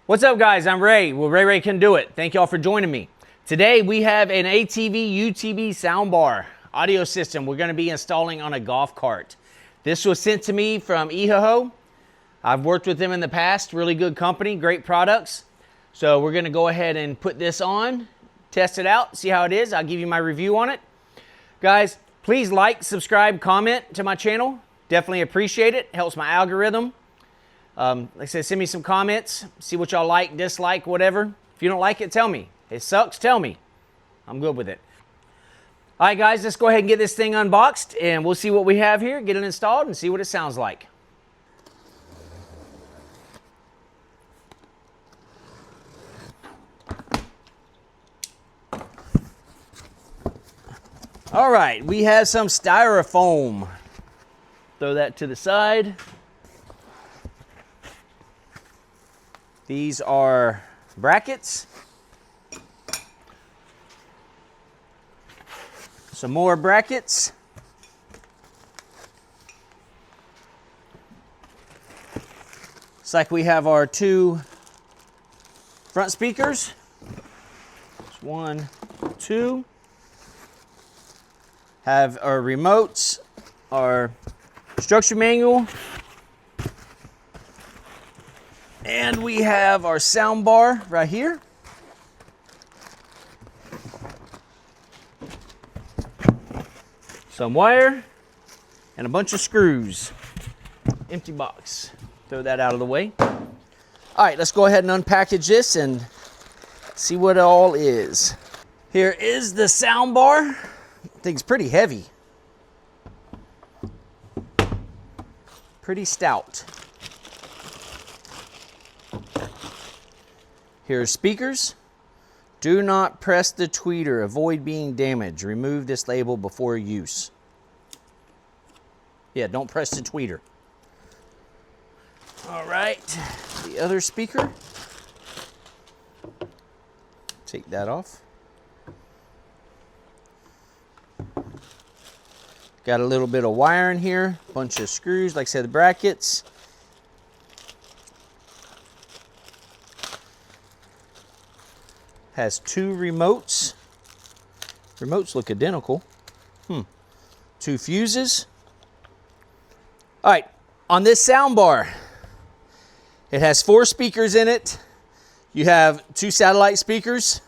What's up, guys? I'm Ray. Well, Ray Can Do It. Thank y'all for joining me. Today we have an ATV UTV Soundbar Audio System we're going to be installing on a golf cart. This was sent to me from EHAHO. I've worked with them in the past. Really good company, great products. So we're going to go ahead and put this on, test it out, see how it is. I'll give you my review on it. Guys, please like, subscribe, comment to my channel. Definitely appreciate it. Helps my algorithm. Like I said, send me some comments, see what y'all like, dislike, whatever. If you don't like it, tell me. It sucks, tell me. I'm good with it. All right, guys, let's go ahead and get this thing unboxed, and we'll see what we have here, get it installed, and see what it sounds like. All right, we have some styrofoam. Throw that to the side. These are brackets. Some more brackets. It's like we have our two front speakers. There's 1, 2. Have our remotes, our instruction manual. And we have our sound bar right here. Some wire and a bunch of screws. Empty box. Throw that out of the way. All right, let's go ahead and unpackage this and see what it all is. Here is the sound bar. Thing's pretty heavy. Pretty stout. Here are speakers. Do not press the tweeter. Avoid being damaged. Remove this label before use. Yeah, don't press the tweeter. All right, the other speaker. Take that off. Got a little bit of wire in here. Bunch of screws, like I said, the brackets. Has 2 remotes. Remotes look identical. 2 fuses. All right, on this sound bar, it has 4 speakers in it. You have 2 satellite speakers.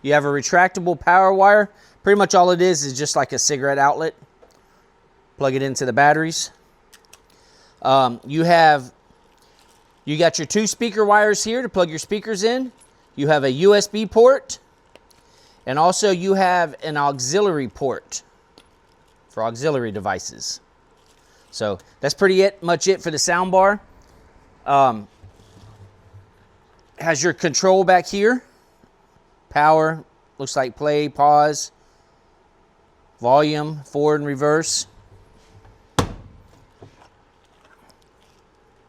You have a retractable power wire. Pretty much all it is just like a cigarette outlet. Plug it into the batteries. You got your 2 speaker wires here to plug your speakers in. You have a USB port, and also you have an auxiliary port for auxiliary devices. So that's pretty much it for the sound bar. Has your control back here. Power, looks like play, pause, volume, forward and reverse.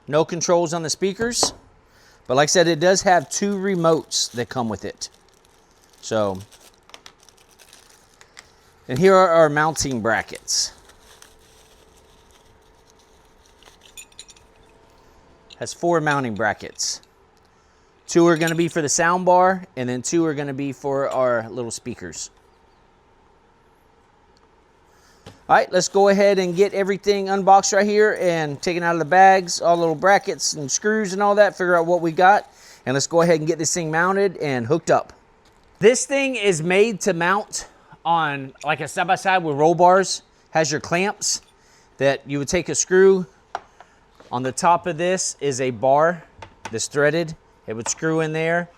No controls on the speakers. But like I said, it does have 2 remotes that come with it. So, and here are our mounting brackets. Has 4 mounting brackets. 2 are going to be for the sound bar, and then 2 are going to be for our little speakers. All right, let's go ahead and get everything unboxed right here and taken out of the bags, all the little brackets and screws and all that, figure out what we got, and let's go ahead and get this thing mounted and hooked up. This thing is made to mount on like a side-by-side with roll bars. Has your clamps that you would take a screw. On the top of this is a bar that's threaded. It would screw in there.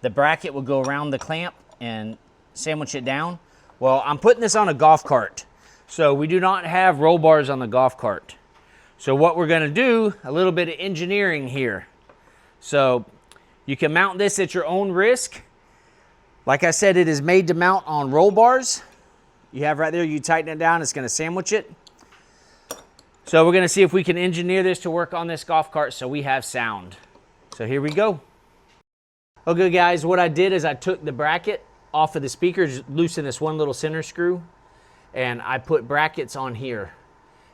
The bracket would go around the clamp and sandwich it down. Well, I'm putting this on a golf cart. So we do not have roll bars on the golf cart. So what we're going to do, a little bit of engineering here. So you can mount this at your own risk. Like I said, it is made to mount on roll bars. You have right there, you tighten it down, it's going to sandwich it. So we're going to see if we can engineer this to work on this golf cart so we have sound. So here we go. Okay, guys, what I did is I took the bracket off of the speaker, just loosen this one little center screw, and I put brackets on here.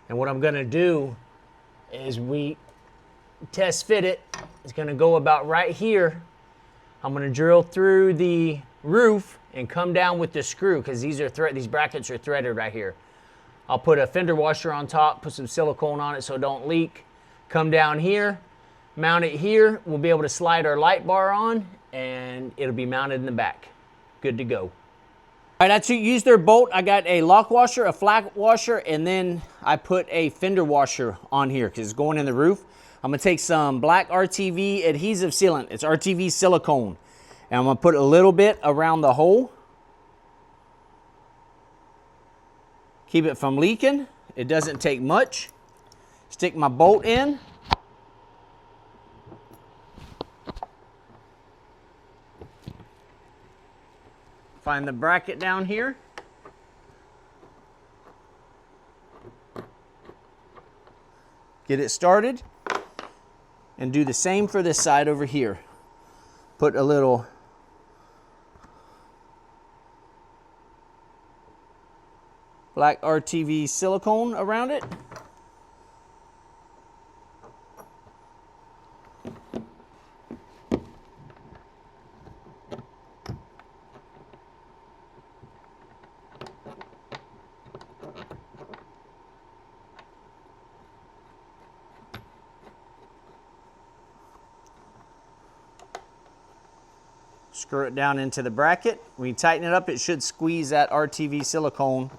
And what I'm going to do is test fit it. It's going to go about right here. I'm going to drill through the roof and come down with the screw because these brackets are threaded right here. I'll put a fender washer on top, put some silicone on it so it don't leak. Come down here, mount it here. We'll be able to slide our light bar on and it'll be mounted in the back. Good to go. All right, I used their bolt. I got a lock washer, a flat washer, and then I put a fender washer on here because it's going in the roof. I'm gonna take some black RTV adhesive sealant. It's RTV silicone. And I'm gonna put a little bit around the hole. Keep it from leaking. It doesn't take much. Stick my bolt in. Find the bracket down here. Get it started. And do the same for this side over here. Put a little black RTV silicone around it. Screw it down into the bracket. When you tighten it up, it should squeeze that RTV silicone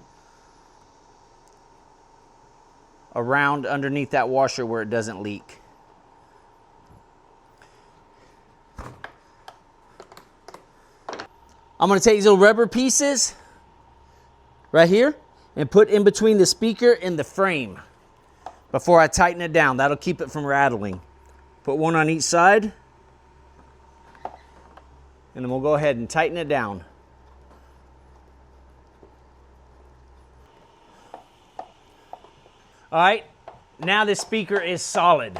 around underneath that washer where it doesn't leak. I'm going to take these little rubber pieces right here and put in between the speaker and the frame before I tighten it down. That'll keep it from rattling. Put one on each side. And then we'll go ahead and tighten it down. All right, now this speaker is solid.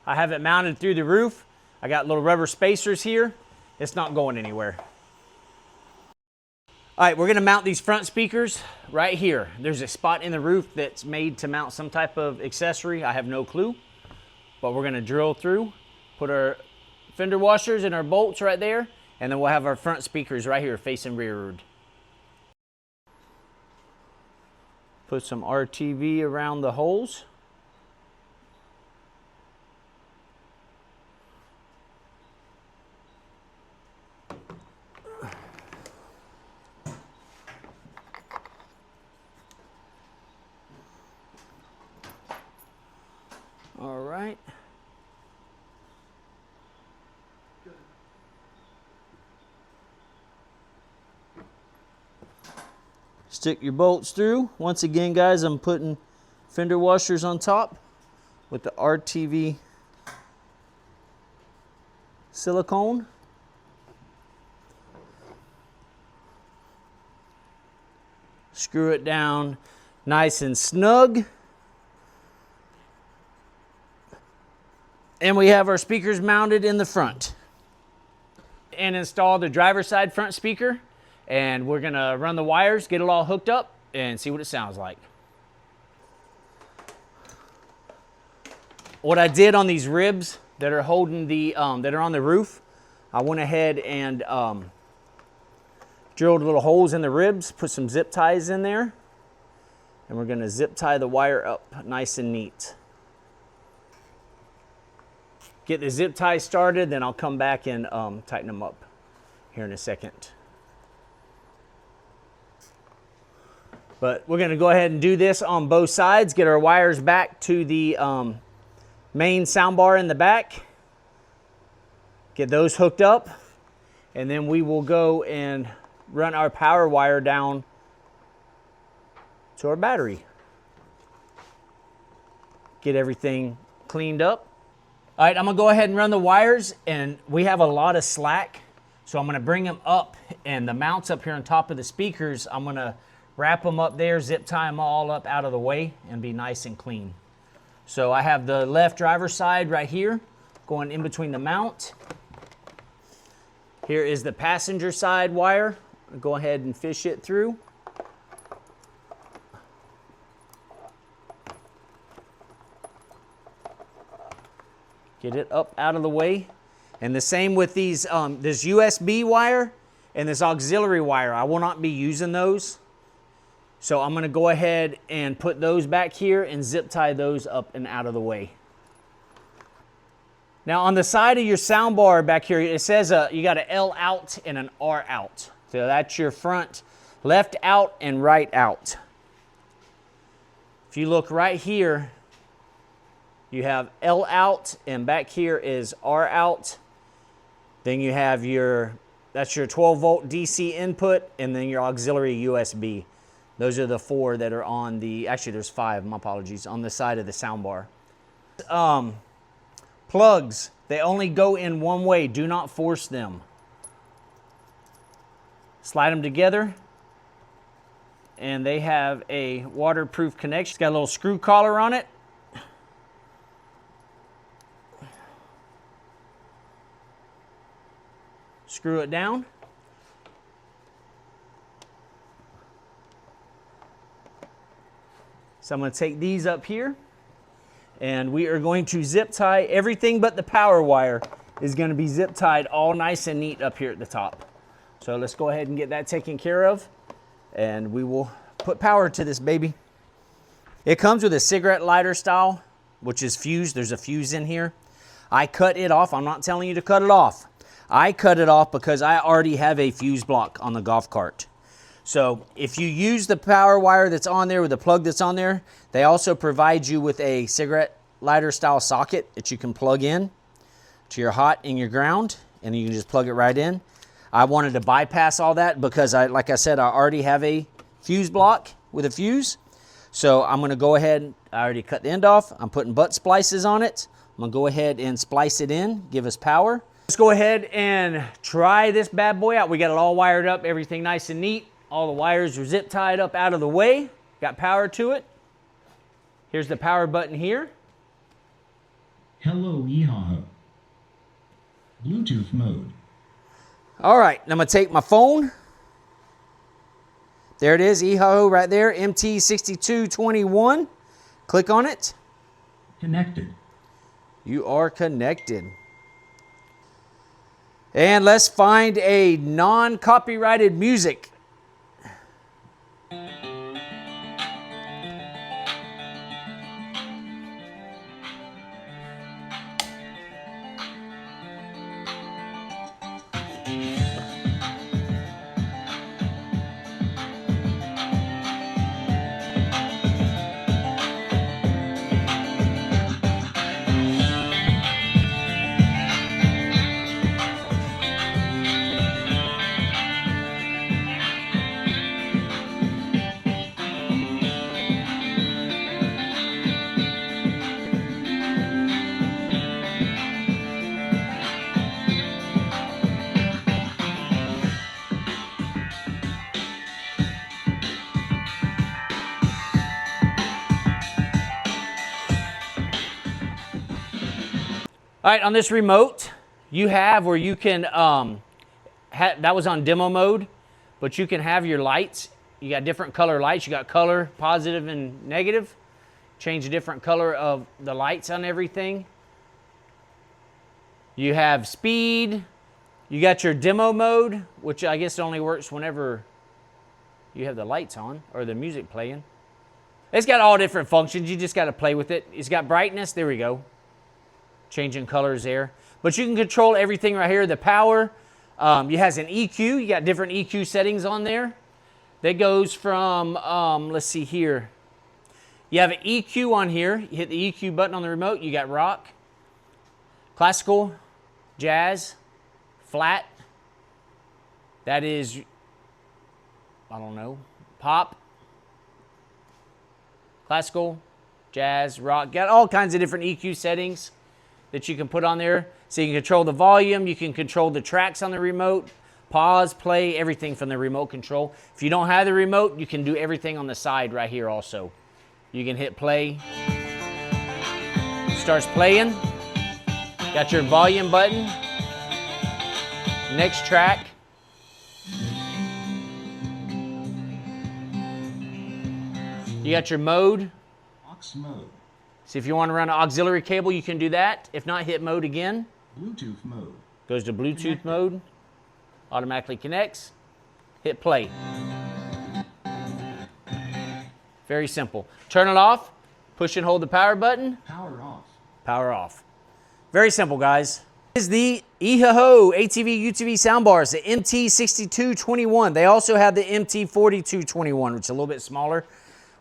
I have it mounted through the roof. I got little rubber spacers here. It's not going anywhere. All right, we're gonna mount these front speakers right here. There's a spot in the roof that's made to mount some type of accessory. I have no clue, but we're gonna drill through, put our fender washers and our bolts right there, and then we'll have our front speakers right here facing rearward. Put some RTV around the holes. All right. Stick your bolts through. Once again, guys, I'm putting fender washers on top with the RTV silicone. Screw it down nice and snug. And we have our speakers mounted in the front. And install the driver's side front speaker. And we're gonna run the wires, get it all hooked up, and see what it sounds like. What I did on these ribs that are holding the, that are on the roof, I went ahead and drilled little holes in the ribs, put some zip ties in there, and we're gonna zip tie the wire up nice and neat. Get the zip tie started, then I'll come back and tighten them up here in a second. But we're going to go ahead and do this on both sides, get our wires back to the main soundbar in the back, get those hooked up, and then we will go and run our power wire down to our battery. Get everything cleaned up. All right, I'm going to go ahead and run the wires, and we have a lot of slack, so I'm going to bring them up, and the mounts up here on top of the speakers, I'm going to wrap them up there, zip tie them all up out of the way, and be nice and clean. So I have the left driver's side right here, going in between the mount. Here is the passenger side wire. Go ahead and fish it through. Get it up out of the way. And the same with these, this USB wire and this auxiliary wire. I will not be using those. So I'm gonna go ahead and put those back here and zip tie those up and out of the way. Now on the side of your soundbar back here, it says you got an L out and an R out. So that's your front left out and right out. If you look right here, you have L out and back here is R out. Then you have that's your 12 volt DC input and then your auxiliary USB. Those are the four that are on the, actually there's five, my apologies, on the side of the soundbar. Plugs, they only go in one way. Do not force them. Slide them together and they have a waterproof connection. It's got a little screw collar on it. Screw it down. So I'm going to take these up here and we are going to zip tie everything but the power wire is going to be zip tied all nice and neat up here at the top. So let's go ahead and get that taken care of and we will put power to this baby. It comes with a cigarette lighter style, which is fused. There's a fuse in here. I cut it off. I'm not telling you to cut it off. I cut it off because I already have a fuse block on the golf cart. So if you use the power wire that's on there with the plug that's on there, they also provide you with a cigarette lighter style socket that you can plug in to your hot and your ground, and you can just plug it right in. I wanted to bypass all that because like I said, I already have a fuse block with a fuse. So I'm gonna go ahead, I already cut the end off. I'm putting butt splices on it. I'm gonna go ahead and splice it in, give us power. Let's go ahead and try this bad boy out. We got it all wired up, everything nice and neat. All the wires are zip tied up out of the way. Got power to it. Here's the power button here. Hello, EHAHO. Bluetooth mode. All right, I'm gonna take my phone. There it is, EHAHO right there, MT6221. Click on it. Connected. You are connected. And let's find a non-copyrighted music. All right, on this remote, you have where you can, that was on demo mode, but you can have your lights. You got different color lights. You got color, positive and negative. Change the different color of the lights on everything. You have speed. You got your demo mode, which I guess only works whenever you have the lights on or the music playing. It's got all different functions. You just got to play with it. It's got brightness. There we go. Changing colors there. But you can control everything right here. The power. It has an EQ. You got different EQ settings on there. That goes from, let's see here. You have an EQ on here. You hit the EQ button on the remote. You got rock, classical, jazz, flat. That is, I don't know, pop, classical, jazz, rock. Got all kinds of different EQ settings that you can put on there. So you can control the volume, you can control the tracks on the remote, pause, play, everything from the remote control. If you don't have the remote, you can do everything on the side right here also. You can hit play. Starts playing. Got your volume button. Next track. You got your mode. Aux mode. So if you want to run an auxiliary cable, you can do that. If not, hit mode again. Bluetooth mode. Goes to Bluetooth mode. Automatically connects. Hit play. Very simple. Turn it off. Push and hold the power button. Power off. Power off. Very simple, guys. This is the EHAHO ATV UTV soundbars, the MT6221. They also have the MT4221, which is a little bit smaller.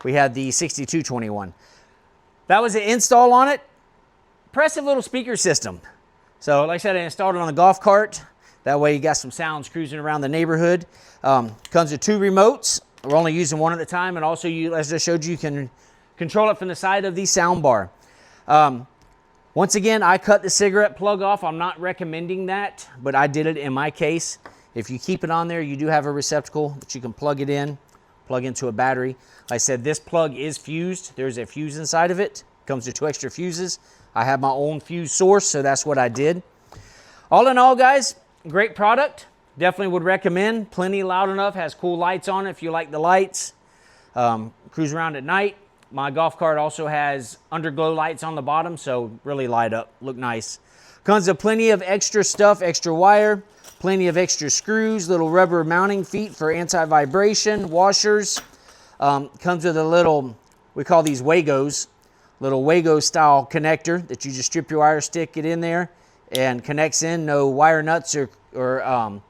We had the 6221. That was the install on it. Impressive little speaker system. So like I said, I installed it on the golf cart. That way you got some sounds cruising around the neighborhood. Comes with 2 remotes. We're only using one at a time. And also, as I showed you can control it from the side of the soundbar. Once again, I cut the cigarette plug off. I'm not recommending that, but I did it in my case. If you keep it on there, you do have a receptacle that you can plug it in, plug into a battery. Like I said, this plug is fused. There's a fuse inside of it. Comes with 2 extra fuses. I have my own fuse source, so that's what I did. All in all, guys, great product. Definitely would recommend. Plenty loud enough. Has cool lights on it if you like the lights. Cruise around at night. My golf cart also has underglow lights on the bottom, so really light up, look nice. Comes with plenty of extra stuff, extra wire, plenty of extra screws, little rubber mounting feet for anti-vibration, washers. Comes with a little, we call these Wagos, little Wago style connector that you just strip your wire, stick it in there, and connects in. No wire nuts or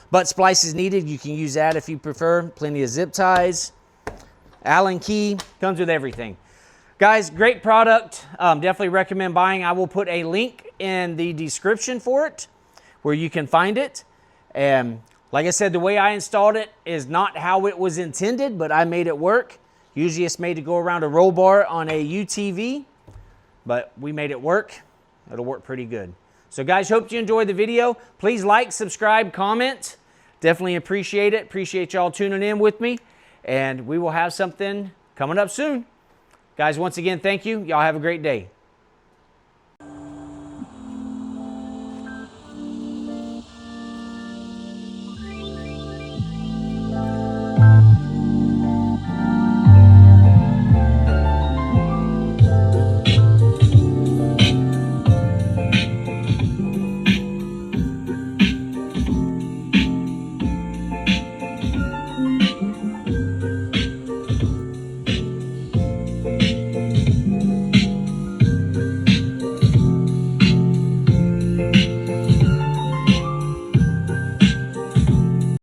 butt splices needed. You can use that if you prefer. Plenty of zip ties. Allen key, comes with everything. Guys, great product. Definitely recommend buying. I will put a link in the description for it where you can find it. And like I said, the way I installed it is not how it was intended, but I made it work. Usually it's made to go around a roll bar on a UTV, but we made it work. It'll work pretty good. So guys, hope you enjoyed the video. Please like, subscribe, comment. Definitely appreciate it. Appreciate y'all tuning in with me. And we will have something coming up soon. Guys, once again, thank you. Y'all have a great day.